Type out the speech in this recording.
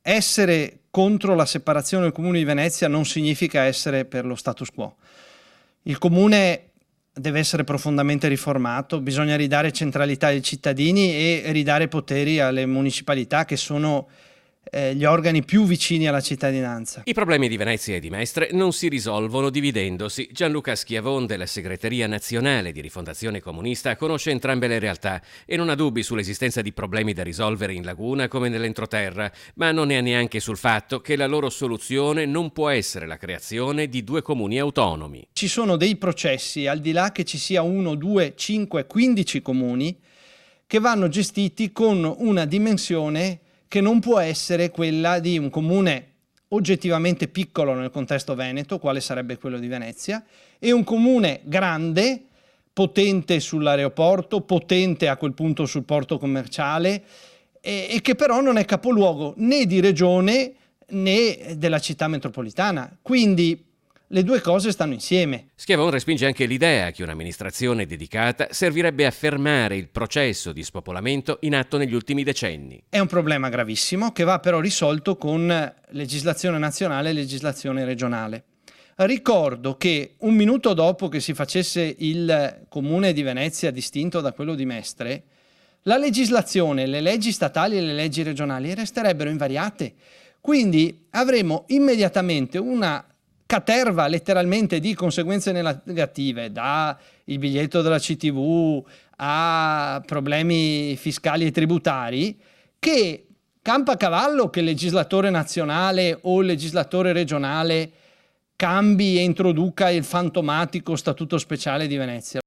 essere contro la separazione del Comune di Venezia non significa essere per lo status quo. Il Comune deve essere profondamente riformato, bisogna ridare centralità ai cittadini e ridare poteri alle municipalità, che sono gli organi più vicini alla cittadinanza. I problemi di Venezia e di Mestre non si risolvono dividendosi. Gianluca Schiavon della Segreteria Nazionale di Rifondazione Comunista conosce entrambe le realtà e non ha dubbi sull'esistenza di problemi da risolvere in Laguna come nell'entroterra, ma non ne ha neanche sul fatto che la loro soluzione non può essere la creazione di due comuni autonomi. Ci sono dei processi, al di là che ci sia 1, 2, 5, 15 comuni, che vanno gestiti con una dimensione che non può essere quella di un comune oggettivamente piccolo nel contesto veneto, quale sarebbe quello di Venezia, e un comune grande, potente sull'aeroporto, potente a quel punto sul porto commerciale, e che però non è capoluogo né di regione né della città metropolitana. Quindi le due cose stanno insieme. Schiavon respinge anche l'idea che un'amministrazione dedicata servirebbe a fermare il processo di spopolamento in atto negli ultimi decenni. È un problema gravissimo che va però risolto con legislazione nazionale e legislazione regionale. Ricordo che un minuto dopo che si facesse il Comune di Venezia distinto da quello di Mestre, la legislazione, le leggi statali e le leggi regionali resterebbero invariate. Quindi avremo immediatamente una caterva letteralmente di conseguenze negative, da il biglietto della CTV a problemi fiscali e tributari, che campa a cavallo che il legislatore nazionale o il legislatore regionale cambi e introduca il fantomatico statuto speciale di Venezia.